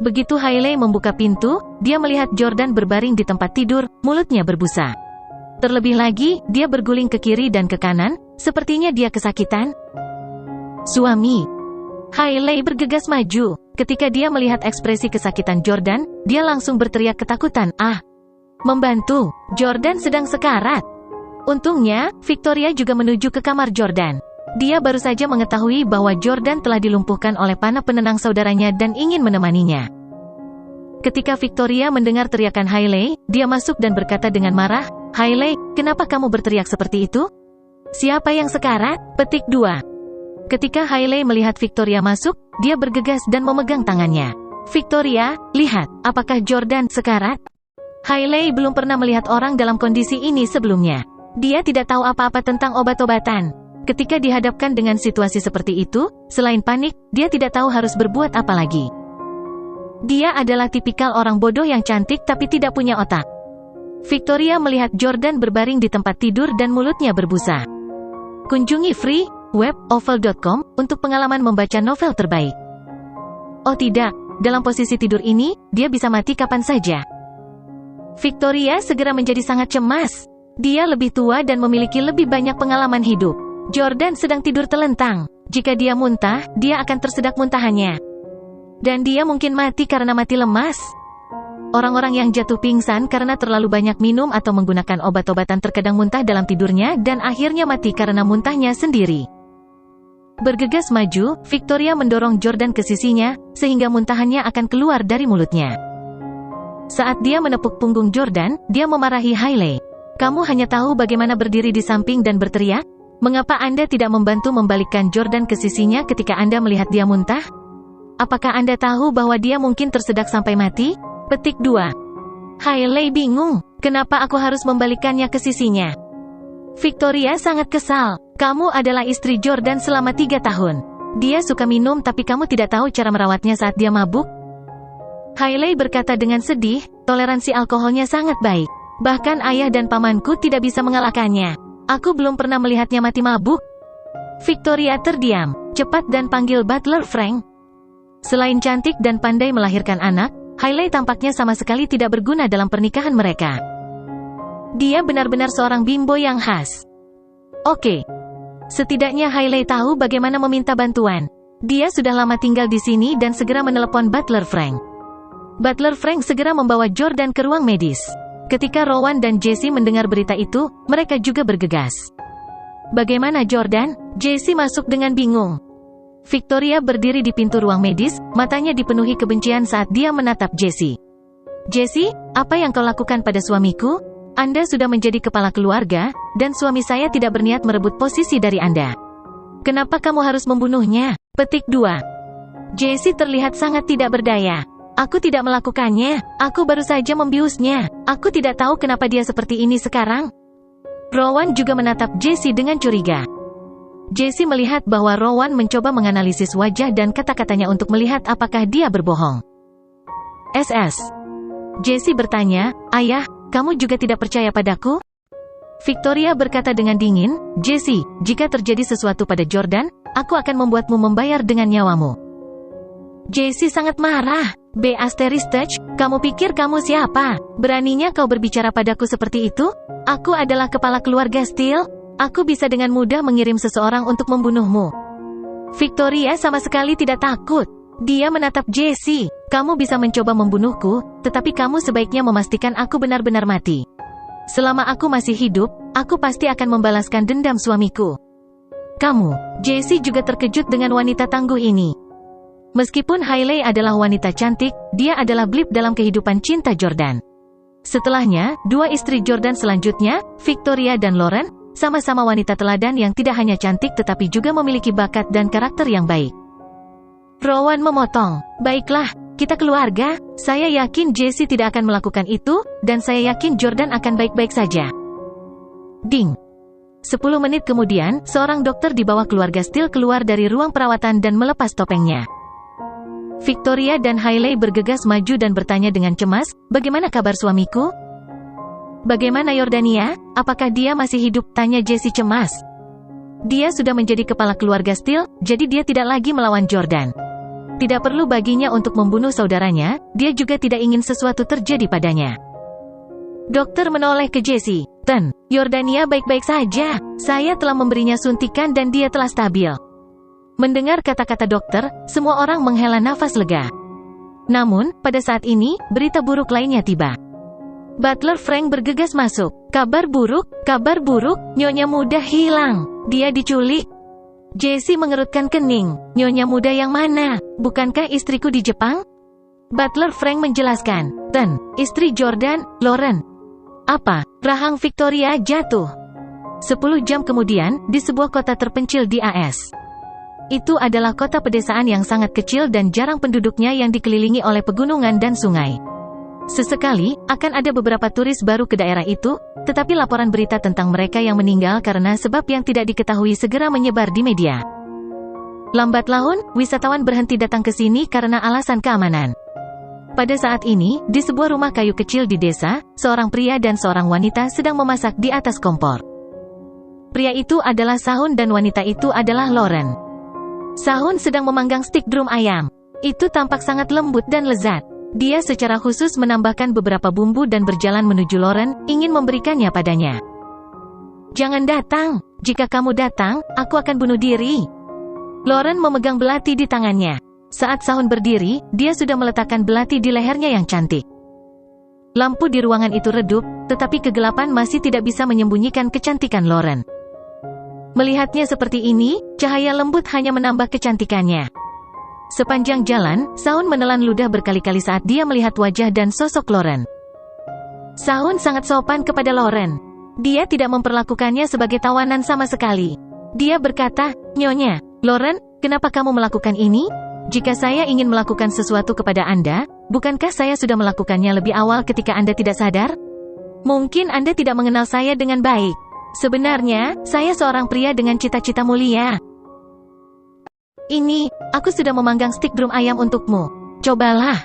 Begitu Hailey membuka pintu, dia melihat Jordan berbaring di tempat tidur, mulutnya berbusa. Terlebih lagi, dia berguling ke kiri dan ke kanan, sepertinya dia kesakitan. Suami. Hailey bergegas maju. Ketika dia melihat ekspresi kesakitan Jordan, dia langsung berteriak ketakutan, "Ah! Membantu! Jordan sedang sekarat!" Untungnya, Victoria juga menuju ke kamar Jordan. Dia baru saja mengetahui bahwa Jordan telah dilumpuhkan oleh panah penenang saudaranya dan ingin menemaninya. Ketika Victoria mendengar teriakan Hailey, dia masuk dan berkata dengan marah, "Hailey, kenapa kamu berteriak seperti itu? Siapa yang sekarat?" Petik 2. Ketika Hailey melihat Victoria masuk, dia bergegas dan memegang tangannya. "Victoria, lihat, apakah Jordan sekarat?" Hailey belum pernah melihat orang dalam kondisi ini sebelumnya. Dia tidak tahu apa-apa tentang obat-obatan. Ketika dihadapkan dengan situasi seperti itu, selain panik, dia tidak tahu harus berbuat apa lagi. Dia adalah tipikal orang bodoh yang cantik tapi tidak punya otak. Victoria melihat Jordan berbaring di tempat tidur dan mulutnya berbusa. Kunjungi freewebovel.com untuk pengalaman membaca novel terbaik. Oh tidak, dalam posisi tidur ini, dia bisa mati kapan saja. Victoria segera menjadi sangat cemas. Dia lebih tua dan memiliki lebih banyak pengalaman hidup. Jordan sedang tidur telentang. Jika dia muntah, dia akan tersedak muntahannya. Dan dia mungkin mati karena mati lemas. Orang-orang yang jatuh pingsan karena terlalu banyak minum atau menggunakan obat-obatan terkadang muntah dalam tidurnya dan akhirnya mati karena muntahnya sendiri. Bergegas maju, Victoria mendorong Jordan ke sisinya, sehingga muntahannya akan keluar dari mulutnya. Saat dia menepuk punggung Jordan, dia memarahi Hailey. "Kamu hanya tahu bagaimana berdiri di samping dan berteriak? Mengapa Anda tidak membantu membalikkan Jordan ke sisinya ketika Anda melihat dia muntah? Apakah Anda tahu bahwa dia mungkin tersedak sampai mati?" Petik 2. Hailey bingung, kenapa aku harus membalikkannya ke sisinya? Victoria sangat kesal. "Kamu adalah istri Jordan selama 3 tahun. Dia suka minum tapi kamu tidak tahu cara merawatnya saat dia mabuk?" Hailey berkata dengan sedih, "Toleransi alkoholnya sangat baik. Bahkan ayah dan pamanku tidak bisa mengalahkannya. Aku belum pernah melihatnya mati mabuk." Victoria terdiam, cepat dan panggil butler Frank. Selain cantik dan pandai melahirkan anak, Hailey tampaknya sama sekali tidak berguna dalam pernikahan mereka. Dia benar-benar seorang bimbo yang khas. Oke. Setidaknya Hailey tahu bagaimana meminta bantuan. Dia sudah lama tinggal di sini dan segera menelepon butler Frank. Butler Frank segera membawa Jordan ke ruang medis. Ketika Rowan dan Jesse mendengar berita itu, mereka juga bergegas. "Bagaimana Jordan?" Jesse masuk dengan bingung. Victoria berdiri di pintu ruang medis, matanya dipenuhi kebencian saat dia menatap Jesse. "Jesse, apa yang kau lakukan pada suamiku? Anda sudah menjadi kepala keluarga, dan suami saya tidak berniat merebut posisi dari Anda. Kenapa kamu harus membunuhnya?" Petik 2. Jesse terlihat sangat tidak berdaya. "Aku tidak melakukannya, aku baru saja membiusnya. Aku tidak tahu kenapa dia seperti ini sekarang." Rowan juga menatap Jesse dengan curiga. Jesse melihat bahwa Rowan mencoba menganalisis wajah dan kata-katanya untuk melihat apakah dia berbohong. "SS." Jesse bertanya, "Ayah, kamu juga tidak percaya padaku?" Victoria berkata dengan dingin, "Jesse, jika terjadi sesuatu pada Jordan, aku akan membuatmu membayar dengan nyawamu." Jesse sangat marah. Kamu pikir kamu siapa? Beraninya kau berbicara padaku seperti itu? Aku adalah kepala keluarga Steele. Aku bisa dengan mudah mengirim seseorang untuk membunuhmu." Victoria sama sekali tidak takut. Dia menatap Jesse. "Kamu bisa mencoba membunuhku, tetapi kamu sebaiknya memastikan aku benar-benar mati. Selama aku masih hidup, aku pasti akan membalaskan dendam suamiku." "Kamu." Jesse juga terkejut dengan wanita tangguh ini. Meskipun Hailey adalah wanita cantik, dia adalah blip dalam kehidupan cinta Jordan. Setelahnya, 2 istri Jordan selanjutnya, Victoria dan Lauren, sama-sama wanita teladan yang tidak hanya cantik tetapi juga memiliki bakat dan karakter yang baik. Rowan memotong, "Baiklah, kita keluarga. Saya yakin Jesse tidak akan melakukan itu, dan saya yakin Jordan akan baik-baik saja." Ding. 10 menit kemudian, seorang dokter di bawah keluarga Steele keluar dari ruang perawatan dan melepas topengnya. Victoria dan Hailey bergegas maju dan bertanya dengan cemas, "Bagaimana kabar suamiku?" "Bagaimana Yordania? Apakah dia masih hidup?" tanya Jesse cemas. Dia sudah menjadi kepala keluarga Steele, jadi dia tidak lagi melawan Jordan. Tidak perlu baginya untuk membunuh saudaranya, dia juga tidak ingin sesuatu terjadi padanya. Dokter menoleh ke Jesse. "Ten, Yordania baik-baik saja. Saya telah memberinya suntikan dan dia telah stabil." Mendengar kata-kata dokter, semua orang menghela nafas lega. Namun, pada saat ini, berita buruk lainnya tiba. Butler Frank bergegas masuk. Kabar buruk, Nyonya muda hilang. Dia diculik." Jesse mengerutkan kening. "Nyonya muda yang mana? Bukankah istriku di Jepang?" Butler Frank menjelaskan. "Ten, istri Jordan, Lauren." "Apa? Rahang Victoria jatuh." 10 jam kemudian, di sebuah kota terpencil di AS. Itu adalah kota pedesaan yang sangat kecil dan jarang penduduknya yang dikelilingi oleh pegunungan dan sungai. Sesekali, akan ada beberapa turis baru ke daerah itu, tetapi laporan berita tentang mereka yang meninggal karena sebab yang tidak diketahui segera menyebar di media. Lambat laun, wisatawan berhenti datang ke sini karena alasan keamanan. Pada saat ini, di sebuah rumah kayu kecil di desa, seorang pria dan seorang wanita sedang memasak di atas kompor. Pria itu adalah Sahun dan wanita itu adalah Lauren. Sahun sedang memanggang stik drum ayam. Itu tampak sangat lembut dan lezat. Dia secara khusus menambahkan beberapa bumbu dan berjalan menuju Lauren, ingin memberikannya padanya. "Jangan datang. Jika kamu datang, aku akan bunuh diri." Lauren memegang belati di tangannya. Saat Sahun berdiri, dia sudah meletakkan belati di lehernya yang cantik. Lampu di ruangan itu redup, tetapi kegelapan masih tidak bisa menyembunyikan kecantikan Lauren. Melihatnya seperti ini, cahaya lembut hanya menambah kecantikannya. Sepanjang jalan, Sahun menelan ludah berkali-kali saat dia melihat wajah dan sosok Lauren. Sahun sangat sopan kepada Lauren. Dia tidak memperlakukannya sebagai tawanan sama sekali. Dia berkata, "Nyonya, Lauren, kenapa kamu melakukan ini? Jika saya ingin melakukan sesuatu kepada Anda, bukankah saya sudah melakukannya lebih awal ketika Anda tidak sadar? Mungkin Anda tidak mengenal saya dengan baik. Sebenarnya, saya seorang pria dengan cita-cita mulia. Ini, aku sudah memanggang stik drum ayam untukmu. Cobalah."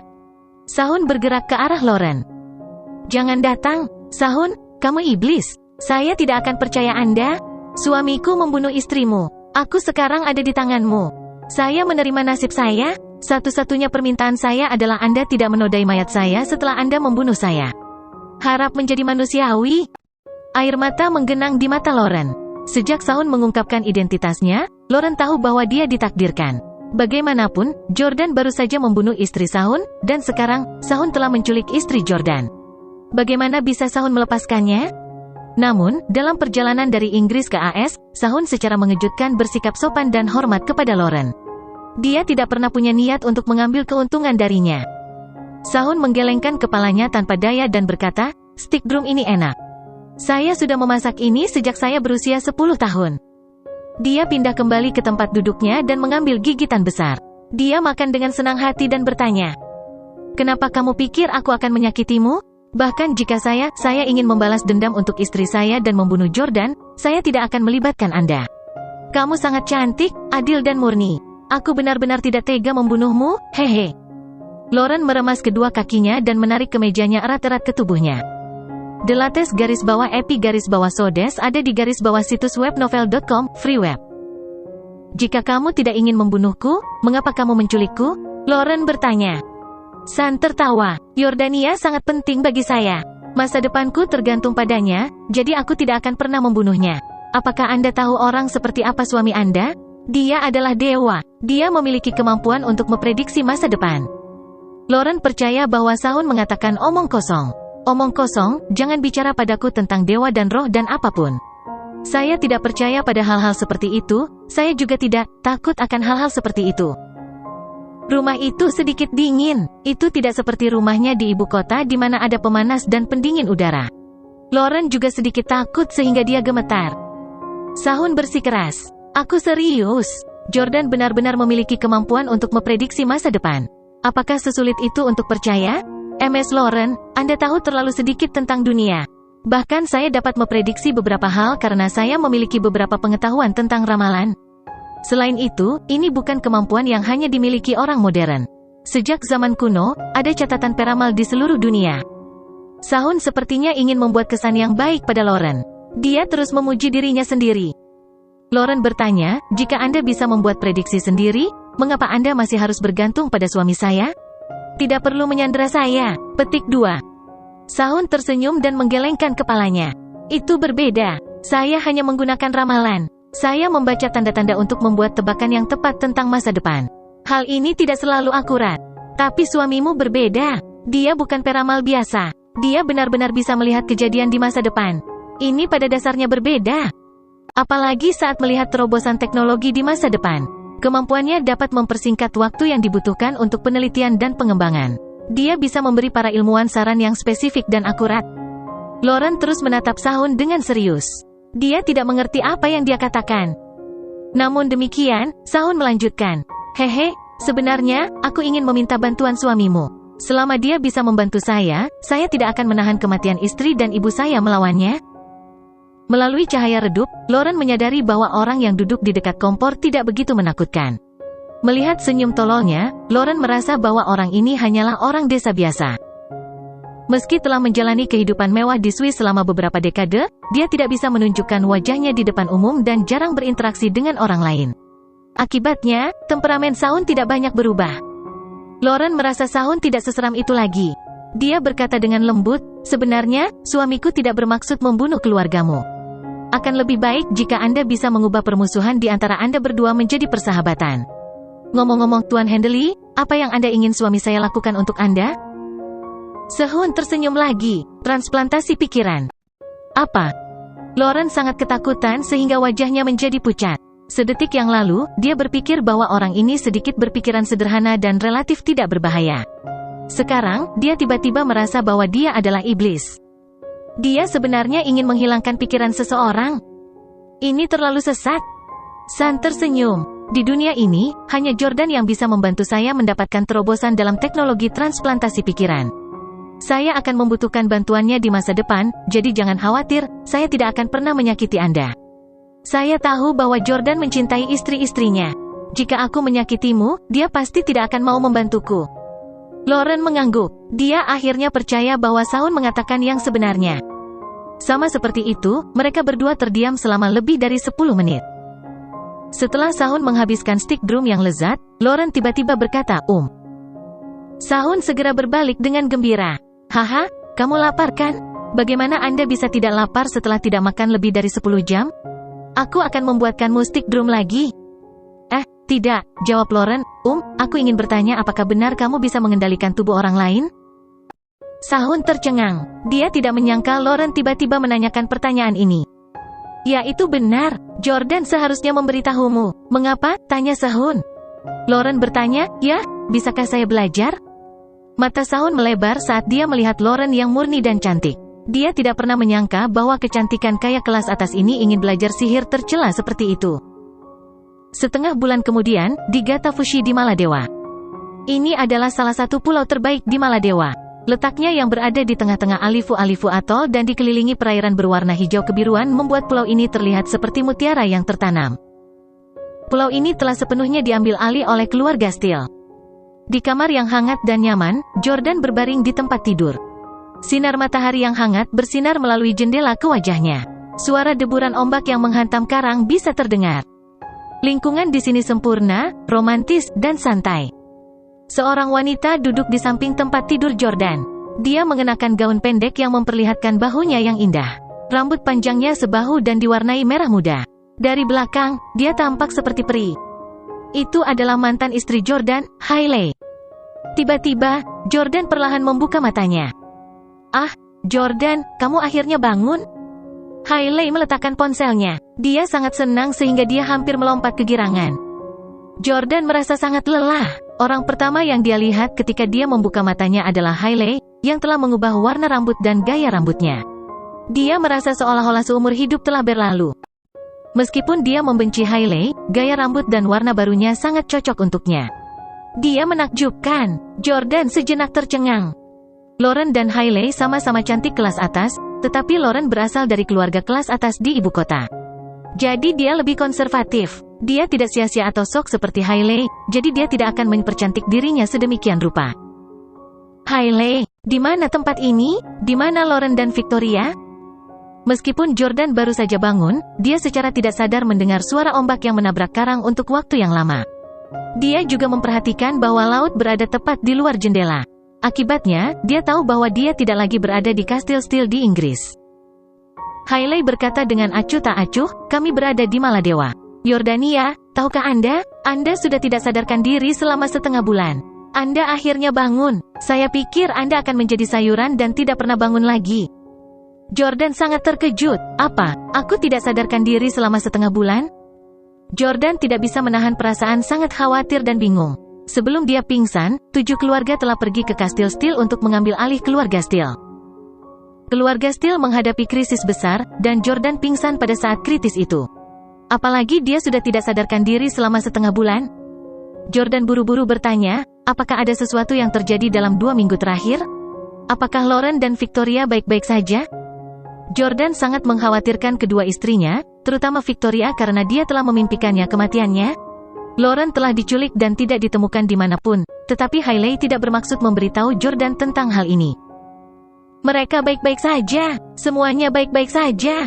Sahun bergerak ke arah Lauren. "Jangan datang, Sahun, kamu iblis. Saya tidak akan percaya Anda. Suamiku membunuh istrimu. Aku sekarang ada di tanganmu. Saya menerima nasib saya. Satu-satunya permintaan saya adalah Anda tidak menodai mayat saya setelah Anda membunuh saya. Harap menjadi manusiawi." Air mata menggenang di mata Lauren. Sejak Sahun mengungkapkan identitasnya, Lauren tahu bahwa dia ditakdirkan. Bagaimanapun, Jordan baru saja membunuh istri Sahun, dan sekarang, Sahun telah menculik istri Jordan. Bagaimana bisa Sahun melepaskannya? Namun, dalam perjalanan dari Inggris ke AS, Sahun secara mengejutkan bersikap sopan dan hormat kepada Lauren. Dia tidak pernah punya niat untuk mengambil keuntungan darinya. Sahun menggelengkan kepalanya tanpa daya dan berkata, "Stik drum ini enak. Saya sudah memasak ini sejak saya berusia 10 tahun. Dia pindah kembali ke tempat duduknya dan mengambil gigitan besar. Dia makan dengan senang hati dan bertanya, "Kenapa kamu pikir aku akan menyakitimu? Bahkan jika saya ingin membalas dendam untuk istri saya dan membunuh Jordan, saya tidak akan melibatkan Anda. Kamu sangat cantik, adil dan murni. Aku benar-benar tidak tega membunuhmu, hehe." Lauren meremas kedua kakinya dan menarik kemejanya erat-erat ke tubuhnya. _epi_sodes ada di _situs web novel.com, free web. "Jika kamu tidak ingin membunuhku, mengapa kamu menculikku?" Lauren bertanya. San tertawa. "Yordania sangat penting bagi saya. Masa depanku tergantung padanya, jadi aku tidak akan pernah membunuhnya. Apakah Anda tahu orang seperti apa suami Anda? Dia adalah dewa. Dia memiliki kemampuan untuk memprediksi masa depan." Lauren percaya bahwa Sahun mengatakan omong kosong. "Omong kosong, jangan bicara padaku tentang dewa dan roh dan apapun. Saya tidak percaya pada hal-hal seperti itu, saya juga tidak takut akan hal-hal seperti itu." Rumah itu sedikit dingin. Itu tidak seperti rumahnya di ibu kota di mana ada pemanas dan pendingin udara. Lauren juga sedikit takut sehingga dia gemetar. Sahun bersikeras, "Aku serius. Jordan benar-benar memiliki kemampuan untuk memprediksi masa depan. Apakah sesulit itu untuk percaya? Ms. Lauren, Anda tahu terlalu sedikit tentang dunia. Bahkan saya dapat memprediksi beberapa hal karena saya memiliki beberapa pengetahuan tentang ramalan. Selain itu, ini bukan kemampuan yang hanya dimiliki orang modern. Sejak zaman kuno, ada catatan peramal di seluruh dunia." Sahun sepertinya ingin membuat kesan yang baik pada Lauren. Dia terus memuji dirinya sendiri. Lauren bertanya, "Jika Anda bisa membuat prediksi sendiri, mengapa Anda masih harus bergantung pada suami saya? Tidak perlu menyandera saya. Petik 2. Sahun tersenyum dan menggelengkan kepalanya. Itu berbeda. Saya hanya menggunakan ramalan. Saya membaca tanda-tanda untuk membuat tebakan yang tepat tentang masa depan. Hal ini tidak selalu akurat. Tapi suamimu berbeda. Dia bukan peramal biasa. Dia benar-benar bisa melihat kejadian di masa depan. Ini pada dasarnya berbeda. Apalagi saat melihat terobosan teknologi di masa depan. Kemampuannya dapat mempersingkat waktu yang dibutuhkan untuk penelitian dan pengembangan. Dia bisa memberi para ilmuwan saran yang spesifik dan akurat. Lauren terus menatap Sahun dengan serius. Dia tidak mengerti apa yang dia katakan. Namun demikian, Sahun melanjutkan. Hehe, sebenarnya, aku ingin meminta bantuan suamimu. Selama dia bisa membantu saya tidak akan menahan kematian istri dan ibu saya melawannya. Melalui cahaya redup, Lauren menyadari bahwa orang yang duduk di dekat kompor tidak begitu menakutkan. Melihat senyum tololnya, Lauren merasa bahwa orang ini hanyalah orang desa biasa. Meski telah menjalani kehidupan mewah di Swiss selama beberapa dekade, dia tidak bisa menunjukkan wajahnya di depan umum dan jarang berinteraksi dengan orang lain. Akibatnya, temperamen Sahun tidak banyak berubah. Lauren merasa Sahun tidak seseram itu lagi. Dia berkata dengan lembut, sebenarnya, suamiku tidak bermaksud membunuh keluargamu. Akan lebih baik jika Anda bisa mengubah permusuhan di antara Anda berdua menjadi persahabatan. Ngomong-ngomong Tuan Handley, apa yang Anda ingin suami saya lakukan untuk Anda? Sehun tersenyum lagi. Transplantasi pikiran. Apa? Lauren sangat ketakutan sehingga wajahnya menjadi pucat. Sedetik yang lalu, dia berpikir bahwa orang ini sedikit berpikiran sederhana dan relatif tidak berbahaya. Sekarang, dia tiba-tiba merasa bahwa dia adalah iblis. Dia sebenarnya ingin menghilangkan pikiran seseorang. Ini terlalu sesat. San tersenyum. Di dunia ini, hanya Jordan yang bisa membantu saya mendapatkan terobosan dalam teknologi transplantasi pikiran. Saya akan membutuhkan bantuannya di masa depan, jadi jangan khawatir, saya tidak akan pernah menyakiti Anda. Saya tahu bahwa Jordan mencintai istri-istrinya. Jika aku menyakitimu, dia pasti tidak akan mau membantuku. Lauren mengangguk. Dia akhirnya percaya bahwa Sahun mengatakan yang sebenarnya. Sama seperti itu, mereka berdua terdiam selama lebih dari 10 menit. Setelah Sahun menghabiskan stik drum yang lezat, Lauren tiba-tiba berkata, Sahun segera berbalik dengan gembira. Haha, kamu lapar kan? Bagaimana Anda bisa tidak lapar setelah tidak makan lebih dari 10 jam? Aku akan membuatkanmu stik drum lagi. Tidak, jawab Lauren. Aku ingin bertanya apakah benar kamu bisa mengendalikan tubuh orang lain? Sahun tercengang. Dia tidak menyangka Lauren tiba-tiba menanyakan pertanyaan ini. Ya itu benar, Jordan seharusnya memberitahumu. Mengapa? Tanya Sahun. Lauren bertanya, ya, bisakah saya belajar? Mata Sahun melebar saat dia melihat Lauren yang murni dan cantik. Dia tidak pernah menyangka bahwa kecantikan kaya kelas atas ini ingin belajar sihir tercela seperti itu. Setengah bulan kemudian, di Gata Fushi di Maladewa. Ini adalah salah satu pulau terbaik di Maladewa. Letaknya yang berada di tengah-tengah Alifu-Alifu Atoll dan dikelilingi perairan berwarna hijau kebiruan membuat pulau ini terlihat seperti mutiara yang tertanam. Pulau ini telah sepenuhnya diambil alih oleh keluarga Steele. Di kamar yang hangat dan nyaman, Jordan berbaring di tempat tidur. Sinar matahari yang hangat bersinar melalui jendela ke wajahnya. Suara deburan ombak yang menghantam karang bisa terdengar. Lingkungan di sini sempurna, romantis, dan santai. Seorang wanita duduk di samping tempat tidur Jordan. Dia mengenakan gaun pendek yang memperlihatkan bahunya yang indah. Rambut panjangnya sebahu dan diwarnai merah muda. Dari belakang, dia tampak seperti peri. Itu adalah mantan istri Jordan, Hailey. Tiba-tiba, Jordan perlahan membuka matanya. Jordan, kamu akhirnya bangun? Hailey meletakkan ponselnya. Dia sangat senang sehingga dia hampir melompat kegirangan. Jordan merasa sangat lelah. Orang pertama yang dia lihat ketika dia membuka matanya adalah Hailey, yang telah mengubah warna rambut dan gaya rambutnya. Dia merasa seolah-olah seumur hidup telah berlalu. Meskipun dia membenci Hailey, gaya rambut dan warna barunya sangat cocok untuknya. Dia menakjubkan. Jordan sejenak tercengang. Lauren dan Hailey sama-sama cantik kelas atas, tetapi Lauren berasal dari keluarga kelas atas di ibu kota. Jadi dia lebih konservatif. Dia tidak sia-sia atau sok seperti Hailey, jadi dia tidak akan mempercantik dirinya sedemikian rupa. Hailey, di mana tempat ini? Di mana Lauren dan Victoria? Meskipun Jordan baru saja bangun, dia secara tidak sadar mendengar suara ombak yang menabrak karang untuk waktu yang lama. Dia juga memperhatikan bahwa laut berada tepat di luar jendela. Akibatnya, dia tahu bahwa dia tidak lagi berada di Kastil Steel di Inggris. Hailey berkata dengan acuh tak acuh, kami berada di Maladewa, Yordania. Tahukah Anda? Anda sudah tidak sadarkan diri selama setengah bulan. Anda akhirnya bangun. Saya pikir Anda akan menjadi sayuran dan tidak pernah bangun lagi. Jordan sangat terkejut. Apa? Aku tidak sadarkan diri selama setengah bulan? Jordan tidak bisa menahan perasaan sangat khawatir dan bingung. Sebelum dia pingsan, 7 keluarga telah pergi ke Kastil Steel untuk mengambil alih keluarga Steel. Keluarga Steel menghadapi krisis besar, dan Jordan pingsan pada saat kritis itu. Apalagi dia sudah tidak sadarkan diri selama setengah bulan. Jordan buru-buru bertanya, apakah ada sesuatu yang terjadi dalam 2 minggu terakhir? Apakah Lauren dan Victoria baik-baik saja? Jordan sangat mengkhawatirkan kedua istrinya, terutama Victoria karena dia telah memimpikannya kematiannya. Lauren telah diculik dan tidak ditemukan dimanapun, tetapi Hailey tidak bermaksud memberitahu Jordan tentang hal ini. Mereka baik-baik saja, semuanya baik-baik saja.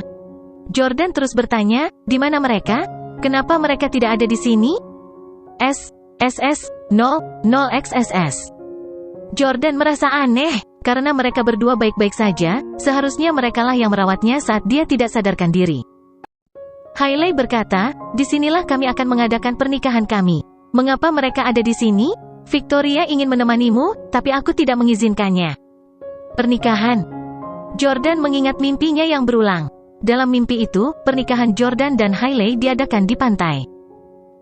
Jordan terus bertanya, di mana mereka? Kenapa mereka tidak ada di sini? SSS 00XSS. Jordan merasa aneh, karena mereka berdua baik-baik saja, seharusnya merekalah yang merawatnya saat dia tidak sadarkan diri. Hailey berkata, disinilah kami akan mengadakan pernikahan kami. Mengapa mereka ada di sini? Victoria ingin menemanimu, tapi aku tidak mengizinkannya. Pernikahan. Jordan mengingat mimpinya yang berulang. Dalam mimpi itu, pernikahan Jordan dan Hailey diadakan di pantai.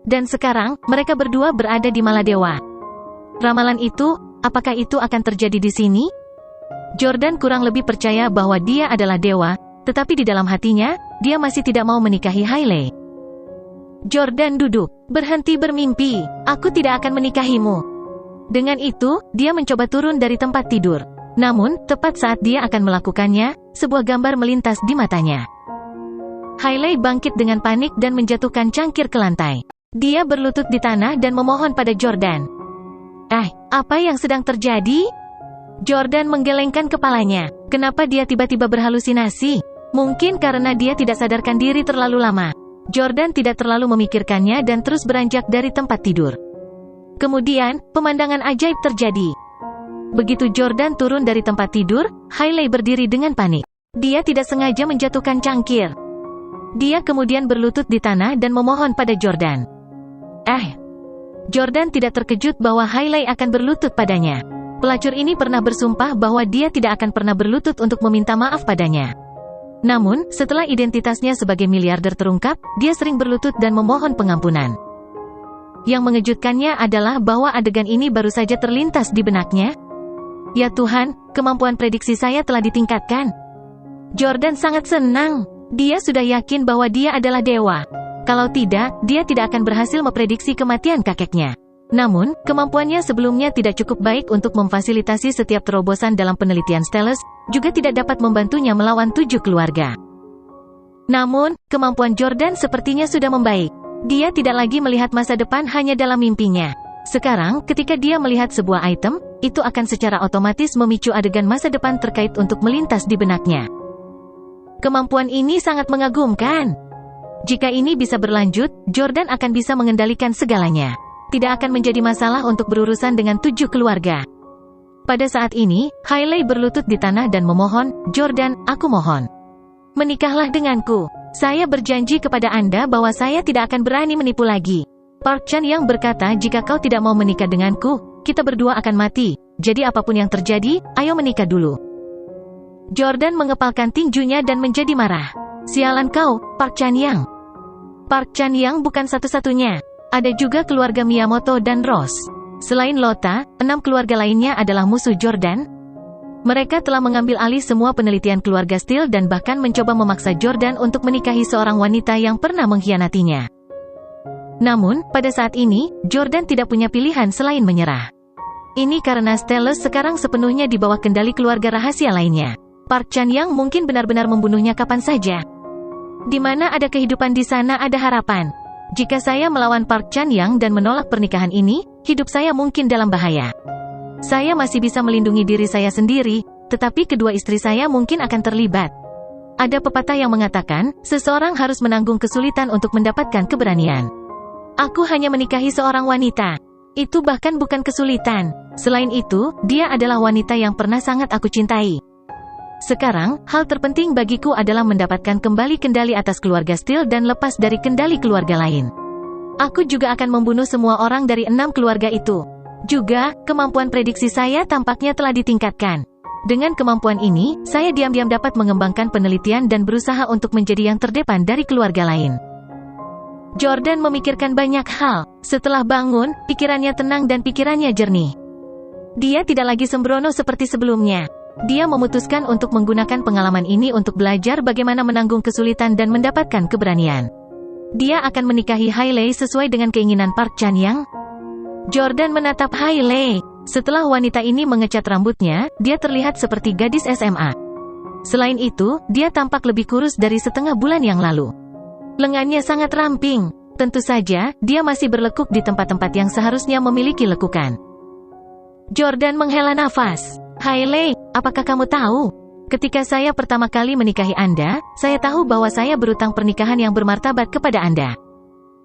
Dan sekarang, mereka berdua berada di Maladewa. Ramalan itu, apakah itu akan terjadi di sini? Jordan kurang lebih percaya bahwa dia adalah dewa, tetapi di dalam hatinya, dia masih tidak mau menikahi Hailey. Jordan duduk, berhenti bermimpi, aku tidak akan menikahimu. Dengan itu, dia mencoba turun dari tempat tidur. Namun, tepat saat dia akan melakukannya, sebuah gambar melintas di matanya. Hailey bangkit dengan panik dan menjatuhkan cangkir ke lantai. Dia berlutut di tanah dan memohon pada Jordan. Apa yang sedang terjadi? Jordan menggelengkan kepalanya. Kenapa dia tiba-tiba berhalusinasi? Mungkin karena dia tidak sadarkan diri terlalu lama. Jordan tidak terlalu memikirkannya dan terus beranjak dari tempat tidur. Kemudian, pemandangan ajaib terjadi. Begitu Jordan turun dari tempat tidur, Hailey berdiri dengan panik. Dia tidak sengaja menjatuhkan cangkir. Dia kemudian berlutut di tanah dan memohon pada Jordan. Jordan tidak terkejut bahwa Hailey akan berlutut padanya. Pelacur ini pernah bersumpah bahwa dia tidak akan pernah berlutut untuk meminta maaf padanya. Namun, setelah identitasnya sebagai miliarder terungkap, dia sering berlutut dan memohon pengampunan. Yang mengejutkannya adalah bahwa adegan ini baru saja terlintas di benaknya. Ya Tuhan, kemampuan prediksi saya telah ditingkatkan. Jordan sangat senang. Dia sudah yakin bahwa dia adalah dewa. Kalau tidak, dia tidak akan berhasil memprediksi kematian kakeknya. Namun, kemampuannya sebelumnya tidak cukup baik untuk memfasilitasi setiap terobosan dalam penelitian Stellus, juga tidak dapat membantunya melawan 7 keluarga. Namun, kemampuan Jordan sepertinya sudah membaik. Dia tidak lagi melihat masa depan hanya dalam mimpinya. Sekarang, ketika dia melihat sebuah item, itu akan secara otomatis memicu adegan masa depan terkait untuk melintas di benaknya. Kemampuan ini sangat mengagumkan. Jika ini bisa berlanjut, Jordan akan bisa mengendalikan segalanya. Tidak akan menjadi masalah untuk berurusan dengan 7 keluarga. Pada saat ini, Hailey berlutut di tanah dan memohon, Jordan, aku mohon. Menikahlah denganku. Saya berjanji kepada Anda bahwa saya tidak akan berani menipu lagi. Park Chan-young berkata jika kau tidak mau menikah denganku, kita berdua akan mati. Jadi apapun yang terjadi, ayo menikah dulu. Jordan mengepalkan tinjunya dan menjadi marah. Sialan kau, Park Chan-young. Park Chan-young bukan satu-satunya. Ada juga keluarga Miyamoto dan Ross. Selain Lota, 6 keluarga lainnya adalah musuh Jordan. Mereka telah mengambil alih semua penelitian keluarga Steel dan bahkan mencoba memaksa Jordan untuk menikahi seorang wanita yang pernah mengkhianatinya. Namun, pada saat ini, Jordan tidak punya pilihan selain menyerah. Ini karena Stellus sekarang sepenuhnya di bawah kendali keluarga rahasia lainnya. Park Chan-young mungkin benar-benar membunuhnya kapan saja. Di mana ada kehidupan di sana ada harapan. Jika saya melawan Park Chan-young dan menolak pernikahan ini, hidup saya mungkin dalam bahaya. Saya masih bisa melindungi diri saya sendiri, tetapi kedua istri saya mungkin akan terlibat. Ada pepatah yang mengatakan, seseorang harus menanggung kesulitan untuk mendapatkan keberanian. Aku hanya menikahi seorang wanita. Itu bahkan bukan kesulitan. Selain itu, dia adalah wanita yang pernah sangat aku cintai. Sekarang, hal terpenting bagiku adalah mendapatkan kembali kendali atas keluarga Steele dan lepas dari kendali keluarga lain. Aku juga akan membunuh semua orang dari 6 keluarga itu. Juga, kemampuan prediksi saya tampaknya telah ditingkatkan. Dengan kemampuan ini, saya diam-diam dapat mengembangkan penelitian dan berusaha untuk menjadi yang terdepan dari keluarga lain. Jordan memikirkan banyak hal. Setelah bangun, pikirannya tenang dan pikirannya jernih. Dia tidak lagi sembrono seperti sebelumnya. Dia memutuskan untuk menggunakan pengalaman ini untuk belajar bagaimana menanggung kesulitan dan mendapatkan keberanian. Dia akan menikahi Hailey sesuai dengan keinginan Park Chan-young. Jordan menatap Hailey. Setelah wanita ini mengecat rambutnya, dia terlihat seperti gadis SMA. Selain itu, dia tampak lebih kurus dari setengah bulan yang lalu. Lengannya sangat ramping. Tentu saja, dia masih berlekuk di tempat-tempat yang seharusnya memiliki lekukan. Jordan menghela nafas. Hailey, apakah kamu tahu? Ketika saya pertama kali menikahi Anda, saya tahu bahwa saya berutang pernikahan yang bermartabat kepada Anda.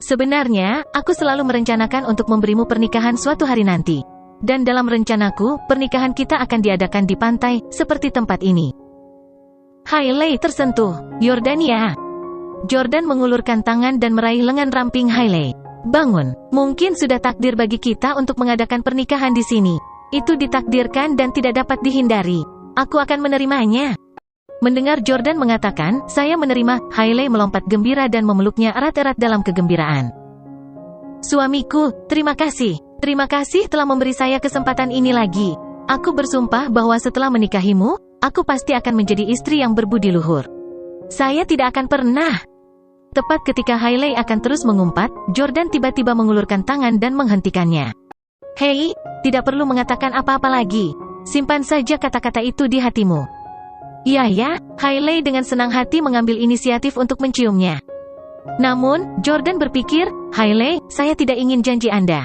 Sebenarnya, aku selalu merencanakan untuk memberimu pernikahan suatu hari nanti. Dan dalam rencanaku, pernikahan kita akan diadakan di pantai, seperti tempat ini. Hailey tersentuh. Yordania. Jordan mengulurkan tangan dan meraih lengan ramping Hailey. Bangun. Mungkin sudah takdir bagi kita untuk mengadakan pernikahan di sini. Itu ditakdirkan dan tidak dapat dihindari. Aku akan menerimanya. Mendengar Jordan mengatakan, saya menerima, Hailey melompat gembira dan memeluknya erat-erat dalam kegembiraan. Suamiku, terima kasih. Terima kasih telah memberi saya kesempatan ini lagi. Aku bersumpah bahwa setelah menikahimu, aku pasti akan menjadi istri yang berbudi luhur. Saya tidak akan pernah. Tepat ketika Hailey akan terus mengumpat, Jordan tiba-tiba mengulurkan tangan dan menghentikannya. Hei, tidak perlu mengatakan apa-apa lagi. Simpan saja kata-kata itu di hatimu. Iya ya, Hailey dengan senang hati mengambil inisiatif untuk menciumnya. Namun, Jordan berpikir, Hailey, saya tidak ingin janji Anda.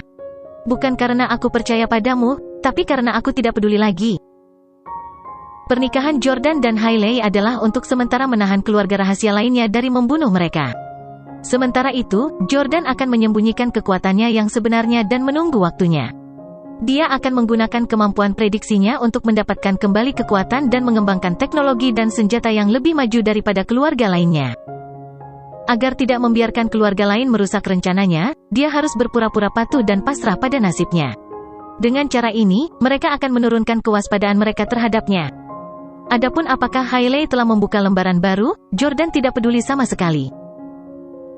Bukan karena aku percaya padamu, tapi karena aku tidak peduli lagi. Pernikahan Jordan dan Hailey adalah untuk sementara menahan keluarga rahasia lainnya dari membunuh mereka. Sementara itu, Jordan akan menyembunyikan kekuatannya yang sebenarnya dan menunggu waktunya. Dia akan menggunakan kemampuan prediksinya untuk mendapatkan kembali kekuatan dan mengembangkan teknologi dan senjata yang lebih maju daripada keluarga lainnya. Agar tidak membiarkan keluarga lain merusak rencananya, dia harus berpura-pura patuh dan pasrah pada nasibnya. Dengan cara ini, mereka akan menurunkan kewaspadaan mereka terhadapnya. Adapun apakah Hailey telah membuka lembaran baru, Jordan tidak peduli sama sekali.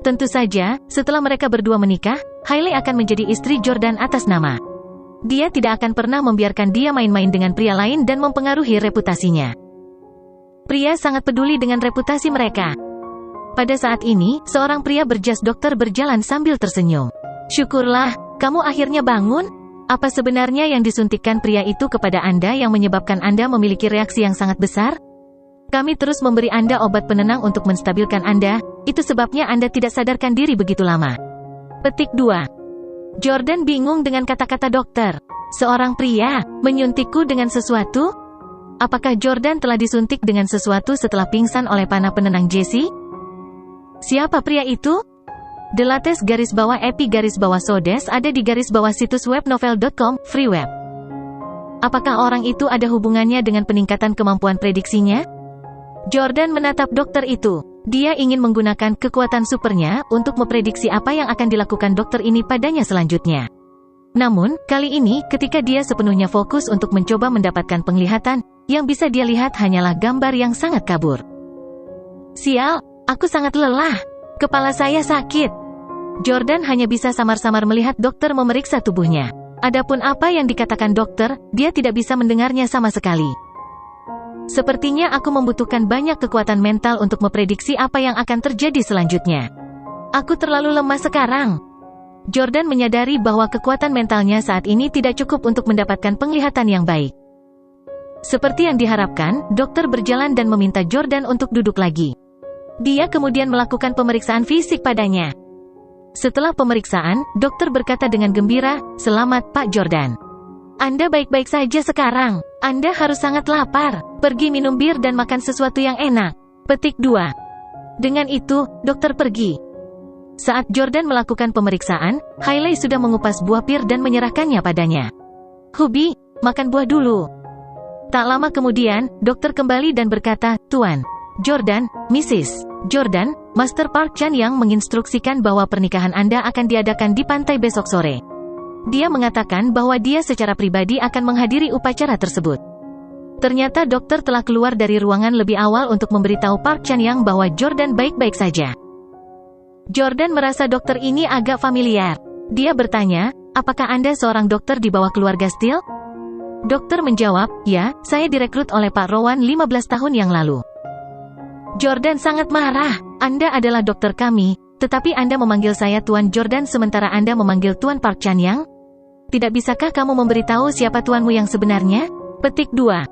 Tentu saja, setelah mereka berdua menikah, Hailey akan menjadi istri Jordan atas nama. Dia tidak akan pernah membiarkan dia main-main dengan pria lain dan mempengaruhi reputasinya. Pria sangat peduli dengan reputasi mereka. Pada saat ini, seorang pria berjas dokter berjalan sambil tersenyum. Syukurlah, kamu akhirnya bangun. Apa sebenarnya yang disuntikkan pria itu kepada Anda yang menyebabkan Anda memiliki reaksi yang sangat besar? Kami terus memberi Anda obat penenang untuk menstabilkan Anda, itu sebabnya Anda tidak sadarkan diri begitu lama. Petik 2. Jordan bingung dengan kata-kata dokter. Seorang pria, menyuntikku dengan sesuatu? Apakah Jordan telah disuntik dengan sesuatu setelah pingsan oleh panah penenang Jesse? Siapa pria itu? _epi_sodes ada di _ situs web novel.com, free web. Apakah orang itu ada hubungannya dengan peningkatan kemampuan prediksinya? Jordan menatap dokter itu. Dia ingin menggunakan kekuatan supernya untuk memprediksi apa yang akan dilakukan dokter ini padanya selanjutnya. Namun, kali ini ketika dia sepenuhnya fokus untuk mencoba mendapatkan penglihatan, yang bisa dia lihat hanyalah gambar yang sangat kabur. Sial, aku sangat lelah. Kepala saya sakit. Jordan hanya bisa samar-samar melihat dokter memeriksa tubuhnya. Adapun apa yang dikatakan dokter, dia tidak bisa mendengarnya sama sekali. Sepertinya aku membutuhkan banyak kekuatan mental untuk memprediksi apa yang akan terjadi selanjutnya. Aku terlalu lemah sekarang. Jordan menyadari bahwa kekuatan mentalnya saat ini tidak cukup untuk mendapatkan penglihatan yang baik. Seperti yang diharapkan, dokter berjalan dan meminta Jordan untuk duduk lagi. Dia kemudian melakukan pemeriksaan fisik padanya. Setelah pemeriksaan, dokter berkata dengan gembira, "Selamat, Pak Jordan. Anda baik-baik saja sekarang. Anda harus sangat lapar. Pergi minum bir dan makan sesuatu yang enak." Petik 2. Dengan itu, dokter pergi. Saat Jordan melakukan pemeriksaan, Hailey sudah mengupas buah pir dan menyerahkannya padanya. "Hubi, makan buah dulu." Tak lama kemudian, dokter kembali dan berkata, "Tuan Jordan, Mrs. Jordan, Master Park Chan-yang menginstruksikan bahwa pernikahan Anda akan diadakan di pantai besok sore. Dia mengatakan bahwa dia secara pribadi akan menghadiri upacara tersebut." Ternyata dokter telah keluar dari ruangan lebih awal untuk memberitahu Park Chan-yang bahwa Jordan baik-baik saja. Jordan merasa dokter ini agak familiar. Dia bertanya, "Apakah Anda seorang dokter di bawah keluarga Steele?" Dokter menjawab, "Ya, saya direkrut oleh Pak Rowan 15 tahun yang lalu." Jordan sangat marah. "Anda adalah dokter kami, tetapi Anda memanggil saya Tuan Jordan sementara Anda memanggil Tuan Park Chan-yang? Tidak bisakah kamu memberitahu siapa tuanmu yang sebenarnya?" Petik 2.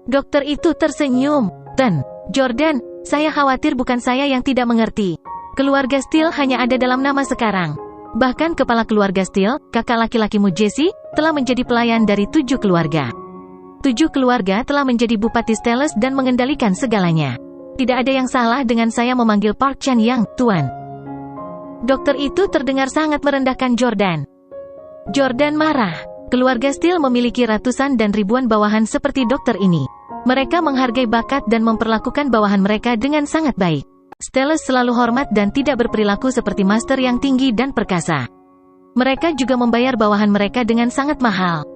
Dokter itu tersenyum. Jordan, saya khawatir bukan saya yang tidak mengerti. Keluarga Steele hanya ada dalam nama sekarang. Bahkan kepala keluarga Steele, kakak laki-lakimu Jesse, telah menjadi pelayan dari 7 keluarga. 7 keluarga telah menjadi Bupati Steles dan mengendalikan segalanya. Tidak ada yang salah dengan saya memanggil Park Chan-yang, Tuan. Dokter itu terdengar sangat merendahkan Jordan. Jordan marah. Keluarga Steele memiliki ratusan dan ribuan bawahan seperti dokter ini. Mereka menghargai bakat dan memperlakukan bawahan mereka dengan sangat baik. Steles selalu hormat dan tidak berperilaku seperti master yang tinggi dan perkasa. Mereka juga membayar bawahan mereka dengan sangat mahal.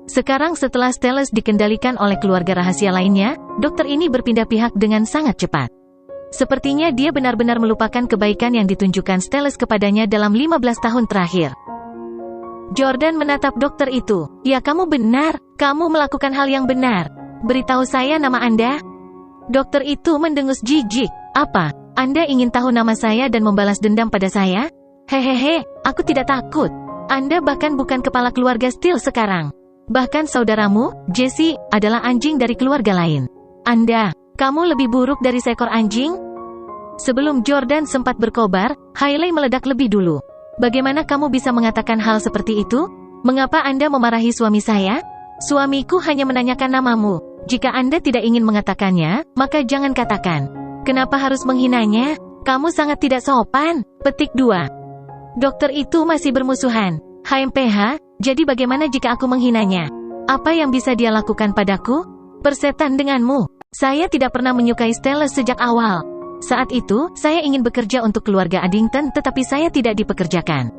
Sekarang setelah Steles dikendalikan oleh keluarga rahasia lainnya, dokter ini berpindah pihak dengan sangat cepat. Sepertinya dia benar-benar melupakan kebaikan yang ditunjukkan Steles kepadanya dalam 15 tahun terakhir. Jordan menatap dokter itu. "Ya, kamu benar. Kamu melakukan hal yang benar. Beritahu saya nama Anda." Dokter itu mendengus jijik. "Apa? Anda ingin tahu nama saya dan membalas dendam pada saya? Hehehe, aku tidak takut. Anda bahkan bukan kepala keluarga Steele sekarang. Bahkan saudaramu, Jesse, adalah anjing dari keluarga lain. Kamu lebih buruk dari seekor anjing?" Sebelum Jordan sempat berkobar, Hailey meledak lebih dulu. "Bagaimana kamu bisa mengatakan hal seperti itu? Mengapa Anda memarahi suami saya? Suamiku hanya menanyakan namamu. Jika Anda tidak ingin mengatakannya, maka jangan katakan. Kenapa harus menghinanya? Kamu sangat tidak sopan." Petik 2. Dokter itu masih bermusuhan. "HMPH, jadi bagaimana jika aku menghinanya? Apa yang bisa dia lakukan padaku? Persetan denganmu. Saya tidak pernah menyukai Steles sejak awal. Saat itu, saya ingin bekerja untuk keluarga Addington tetapi saya tidak dipekerjakan.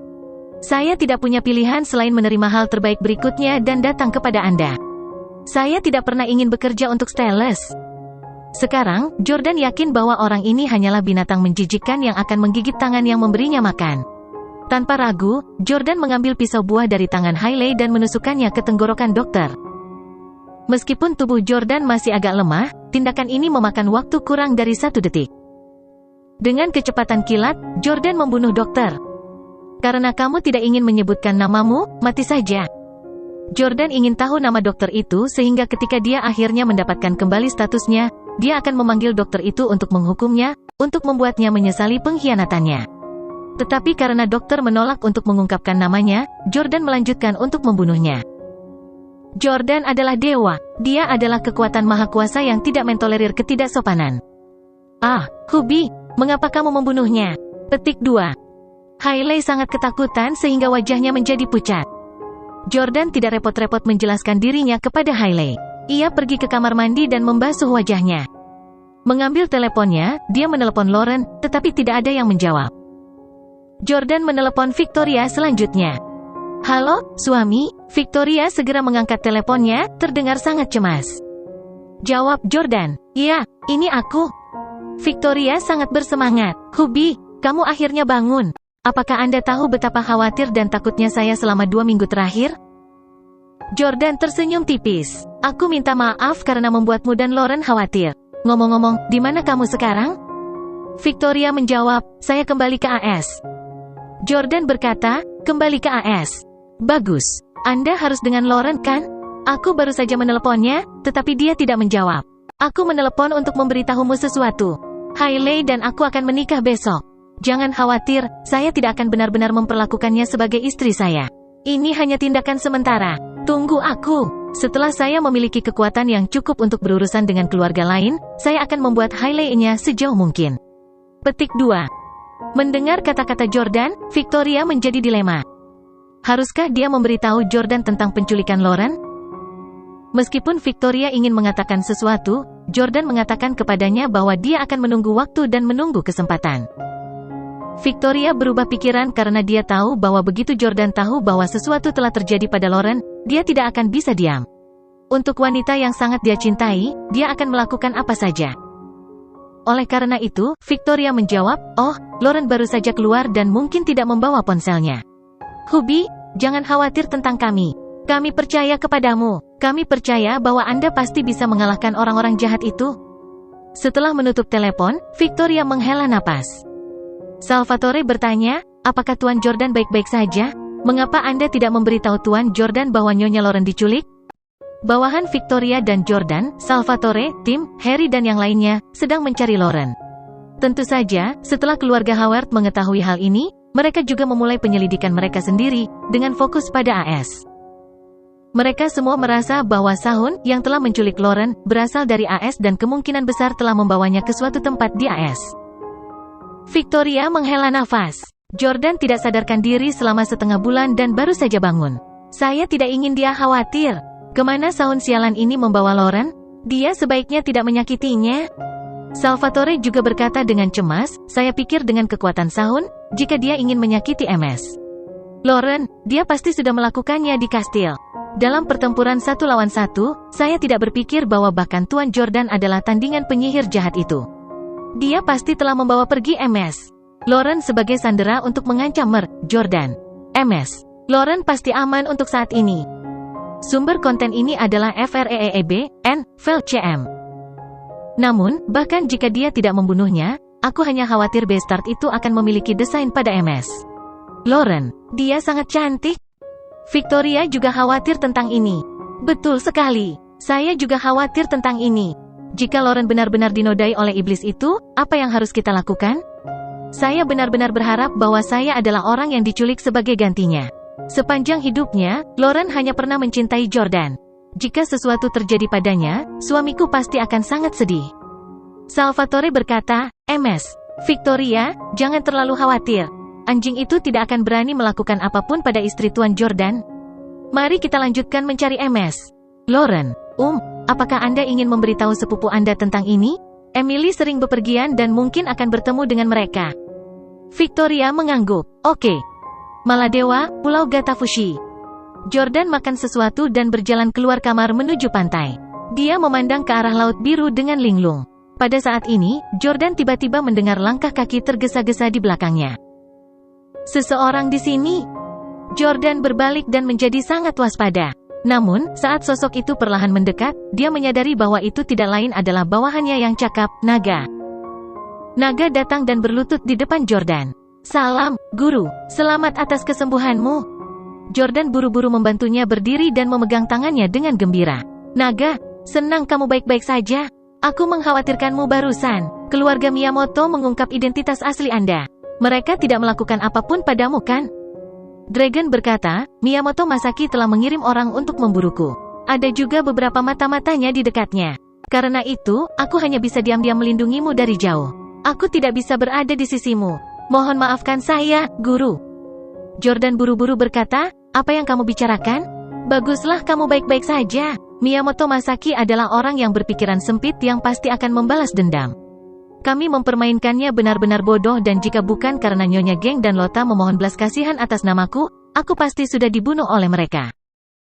Saya tidak punya pilihan selain menerima hal terbaik berikutnya dan datang kepada Anda. Saya tidak pernah ingin bekerja untuk Steles." Sekarang, Jordan yakin bahwa orang ini hanyalah binatang menjijikkan yang akan menggigit tangan yang memberinya makan. Tanpa ragu, Jordan mengambil pisau buah dari tangan Hailey dan menusukkannya ke tenggorokan dokter. Meskipun tubuh Jordan masih agak lemah, tindakan ini memakan waktu kurang dari 1 detik. Dengan kecepatan kilat, Jordan membunuh dokter. "Karena kamu tidak ingin menyebutkan namamu, mati saja." Jordan ingin tahu nama dokter itu sehingga ketika dia akhirnya mendapatkan kembali statusnya, dia akan memanggil dokter itu untuk menghukumnya, untuk membuatnya menyesali pengkhianatannya. Tetapi karena dokter menolak untuk mengungkapkan namanya, Jordan melanjutkan untuk membunuhnya. Jordan adalah dewa. Dia adalah kekuatan maha kuasa yang tidak mentolerir ketidaksopanan. "Hubi, mengapa kamu membunuhnya?" Petik 2. Hailey sangat ketakutan sehingga wajahnya menjadi pucat. Jordan tidak repot-repot menjelaskan dirinya kepada Hailey. Ia pergi ke kamar mandi dan membasuh wajahnya. Mengambil teleponnya, dia menelepon Lauren, tetapi tidak ada yang menjawab. Jordan menelepon Victoria selanjutnya. "Halo, suami?" Victoria segera mengangkat teleponnya, terdengar sangat cemas. Jawab Jordan, "Iya, ini aku." Victoria sangat bersemangat. "Hubi, kamu akhirnya bangun. Apakah Anda tahu betapa khawatir dan takutnya saya selama 2 minggu terakhir?" Jordan tersenyum tipis. "Aku minta maaf karena membuatmu dan Lauren khawatir. Ngomong-ngomong, di mana kamu sekarang?" Victoria menjawab, "Saya kembali ke AS." Jordan berkata, "Kembali ke AS. Bagus. Anda harus dengan Lauren kan? Aku baru saja meneleponnya, tetapi dia tidak menjawab. Aku menelepon untuk memberitahumu sesuatu. Hailey dan aku akan menikah besok. Jangan khawatir, saya tidak akan benar-benar memperlakukannya sebagai istri saya. Ini hanya tindakan sementara. Tunggu aku. Setelah saya memiliki kekuatan yang cukup untuk berurusan dengan keluarga lain, saya akan membuat Hailey-nya sejauh mungkin." Petik 2. Mendengar kata-kata Jordan, Victoria menjadi dilema. Haruskah dia memberitahu Jordan tentang penculikan Lauren? Meskipun Victoria ingin mengatakan sesuatu, Jordan mengatakan kepadanya bahwa dia akan menunggu waktu dan menunggu kesempatan. Victoria berubah pikiran karena dia tahu bahwa begitu Jordan tahu bahwa sesuatu telah terjadi pada Lauren, dia tidak akan bisa diam. Untuk wanita yang sangat dia cintai, dia akan melakukan apa saja. Oleh karena itu, Victoria menjawab, "Oh, Lauren baru saja keluar dan mungkin tidak membawa ponselnya. Hubby, jangan khawatir tentang kami. Kami percaya kepadamu. Kami percaya bahwa Anda pasti bisa mengalahkan orang-orang jahat itu." Setelah menutup telepon, Victoria menghela napas. Salvatore bertanya, "Apakah Tuan Jordan baik-baik saja? Mengapa Anda tidak memberitahu Tuan Jordan bahwa Nyonya Lauren diculik?" Bawahan Victoria dan Jordan, Salvatore, Tim, Harry dan yang lainnya, sedang mencari Lauren. Tentu saja, setelah keluarga Howard mengetahui hal ini, mereka juga memulai penyelidikan mereka sendiri, dengan fokus pada AS. Mereka semua merasa bahwa Sahun, yang telah menculik Lauren, berasal dari AS dan kemungkinan besar telah membawanya ke suatu tempat di AS. Victoria menghela nafas. Jordan tidak sadarkan diri selama setengah bulan dan baru saja bangun. "Saya tidak ingin dia khawatir. Kemana Sahun sialan ini membawa Lauren? Dia sebaiknya tidak menyakitinya." Salvatore juga berkata dengan cemas, "Saya pikir dengan kekuatan Sahun, jika dia ingin menyakiti MS Lauren, dia pasti sudah melakukannya di kastil. Dalam pertempuran 1 lawan 1, saya tidak berpikir bahwa bahkan Tuan Jordan adalah tandingan penyihir jahat itu. Dia pasti telah membawa pergi MS Lauren sebagai sandera untuk mengancam Jordan. MS Lauren pasti aman untuk saat ini." Sumber konten ini adalah FREEB, N, VLCM. Namun, bahkan jika dia tidak membunuhnya, aku hanya khawatir Bastard itu akan memiliki desain pada MS Lauren. Dia sangat cantik. Victoria juga khawatir tentang ini. Betul sekali. Saya juga khawatir tentang ini. Jika Lauren benar-benar dinodai oleh iblis itu, apa yang harus kita lakukan? Saya benar-benar berharap bahwa saya adalah orang yang diculik sebagai gantinya. Sepanjang hidupnya, Lauren hanya pernah mencintai Jordan. Jika sesuatu terjadi padanya, suamiku pasti akan sangat sedih. Salvatore berkata, "MS Victoria, jangan terlalu khawatir. Anjing itu tidak akan berani melakukan apapun pada istri Tuan Jordan. Mari kita lanjutkan mencari MS Lauren. Apakah Anda ingin memberitahu sepupu Anda tentang ini? Emily sering bepergian dan mungkin akan bertemu dengan mereka." Victoria mengangguk. "Oke. Maladewa, Pulau Gatafushi." Jordan makan sesuatu dan berjalan keluar kamar menuju pantai. Dia memandang ke arah laut biru dengan linglung. Pada saat ini, Jordan tiba-tiba mendengar langkah kaki tergesa-gesa di belakangnya. "Seseorang di sini." Jordan berbalik dan menjadi sangat waspada. Namun, saat sosok itu perlahan mendekat, dia menyadari bahwa itu tidak lain adalah bawahannya yang cakap, Naga. Naga datang dan berlutut di depan Jordan. "Salam, Guru. Selamat atas kesembuhanmu." Jordan buru-buru membantunya berdiri dan memegang tangannya dengan gembira. "Naga, senang kamu baik-baik saja. Aku mengkhawatirkanmu barusan. Keluarga Miyamoto mengungkap identitas asli Anda. Mereka tidak melakukan apapun padamu kan?" Dragon berkata, "Miyamoto Masaki telah mengirim orang untuk memburuku. Ada juga beberapa mata-matanya di dekatnya. Karena itu, aku hanya bisa diam-diam melindungimu dari jauh. Aku tidak bisa berada di sisimu. Mohon maafkan saya, Guru." Jordan buru-buru berkata, "Apa yang kamu bicarakan? Baguslah kamu baik-baik saja. Miyamoto Masaki adalah orang yang berpikiran sempit yang pasti akan membalas dendam. Kami mempermainkannya benar-benar bodoh dan jika bukan karena Nyonya Geng dan Lota memohon belas kasihan atas namaku, aku pasti sudah dibunuh oleh mereka.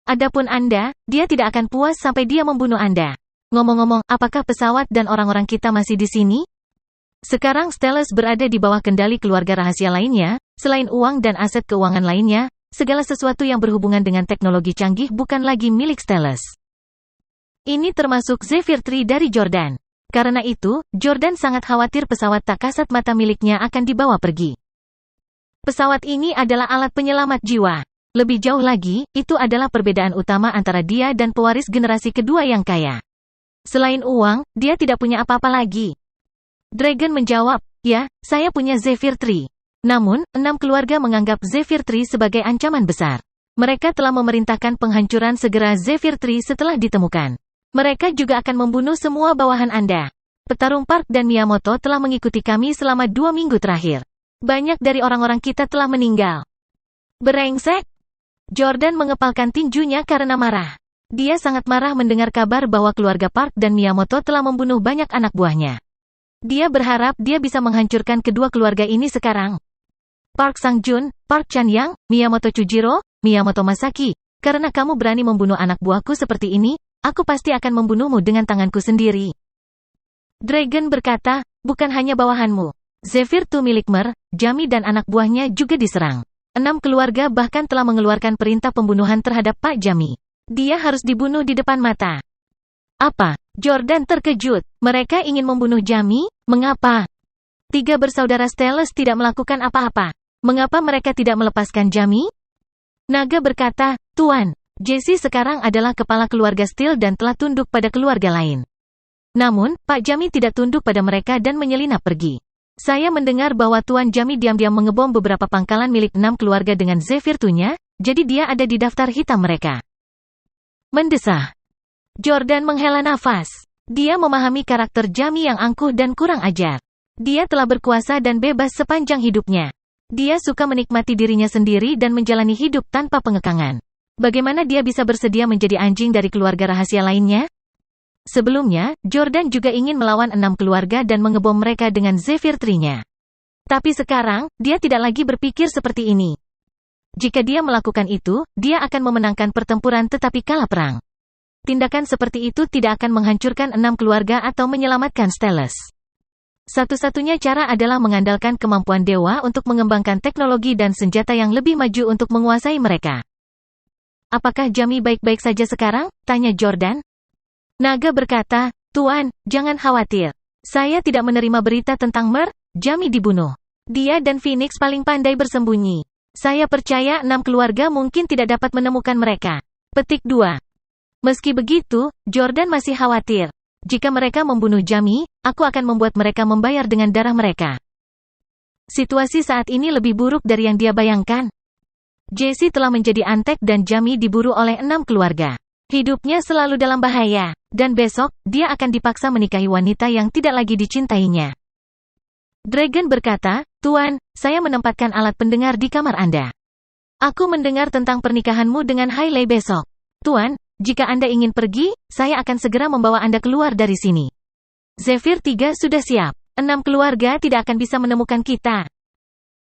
Adapun Anda, dia tidak akan puas sampai dia membunuh Anda. Ngomong-ngomong, apakah pesawat dan orang-orang kita masih di sini?" Sekarang Steles berada di bawah kendali keluarga rahasia lainnya, selain uang dan aset keuangan lainnya, segala sesuatu yang berhubungan dengan teknologi canggih bukan lagi milik Steles. Ini termasuk Zephyr 3 dari Jordan. Karena itu, Jordan sangat khawatir pesawat tak kasat mata miliknya akan dibawa pergi. Pesawat ini adalah alat penyelamat jiwa. Lebih jauh lagi, itu adalah perbedaan utama antara dia dan pewaris generasi kedua yang kaya. Selain uang, dia tidak punya apa-apa lagi. Dragon menjawab, "Ya, saya punya Zephyr 3. Namun, 6 keluarga menganggap Zephyr 3 sebagai ancaman besar. Mereka telah memerintahkan penghancuran segera Zephyr 3 setelah ditemukan. Mereka juga akan membunuh semua bawahan Anda. Petarung Park dan Miyamoto telah mengikuti kami selama 2 minggu terakhir. Banyak dari orang-orang kita telah meninggal. Brengsek! Jordan mengepalkan tinjunya karena marah. Dia sangat marah mendengar kabar bahwa keluarga Park dan Miyamoto telah membunuh banyak anak buahnya. Dia berharap dia bisa menghancurkan kedua keluarga ini sekarang. Park Sang-jun, Park Chan-yang, Miyamoto Chujiro, Miyamoto Masaki, karena kamu berani membunuh anak buahku seperti ini, aku pasti akan membunuhmu dengan tanganku sendiri. Dragon berkata, bukan hanya bawahanmu. Zephyr II milik Mer, Jami dan anak buahnya juga diserang. 6 keluarga bahkan telah mengeluarkan perintah pembunuhan terhadap Pak Jami. Dia harus dibunuh di depan mata. Apa? Jordan terkejut. Mereka ingin membunuh Jami? Mengapa? 3 bersaudara Steles tidak melakukan apa-apa. Mengapa mereka tidak melepaskan Jami? Naga berkata, Tuan, Jesse sekarang adalah kepala keluarga Steel dan telah tunduk pada keluarga lain. Namun, Pak Jami tidak tunduk pada mereka dan menyelinap pergi. Saya mendengar bahwa Tuan Jami diam-diam mengebom beberapa pangkalan milik 6 keluarga dengan Zephyr II-nya, jadi dia ada di daftar hitam mereka. Mendesah. Jordan menghela nafas. Dia memahami karakter Jami yang angkuh dan kurang ajar. Dia telah berkuasa dan bebas sepanjang hidupnya. Dia suka menikmati dirinya sendiri dan menjalani hidup tanpa pengekangan. Bagaimana dia bisa bersedia menjadi anjing dari keluarga rahasia lainnya? Sebelumnya, Jordan juga ingin melawan 6 keluarga dan mengebom mereka dengan Zephyr III-nya. Tapi sekarang, dia tidak lagi berpikir seperti ini. Jika dia melakukan itu, dia akan memenangkan pertempuran tetapi kalah perang. Tindakan seperti itu tidak akan menghancurkan 6 keluarga atau menyelamatkan Steles. Satu-satunya cara adalah mengandalkan kemampuan dewa untuk mengembangkan teknologi dan senjata yang lebih maju untuk menguasai mereka. Apakah Jami baik-baik saja sekarang? Tanya Jordan. Naga berkata, Tuan, jangan khawatir. Saya tidak menerima berita tentang Mer, Jami dibunuh. Dia dan Phoenix paling pandai bersembunyi. Saya percaya 6 keluarga mungkin tidak dapat menemukan mereka. Petik 2. Meski begitu, Jordan masih khawatir. Jika mereka membunuh Jami, aku akan membuat mereka membayar dengan darah mereka. Situasi saat ini lebih buruk dari yang dia bayangkan. Jesse telah menjadi antek dan Jami diburu oleh 6 keluarga. Hidupnya selalu dalam bahaya, dan besok, dia akan dipaksa menikahi wanita yang tidak lagi dicintainya. Dragon berkata, Tuan, saya menempatkan alat pendengar di kamar Anda. Aku mendengar tentang pernikahanmu dengan Hailey besok. Tuan, jika Anda ingin pergi, saya akan segera membawa Anda keluar dari sini. Zephyr III sudah siap. 6 keluarga tidak akan bisa menemukan kita.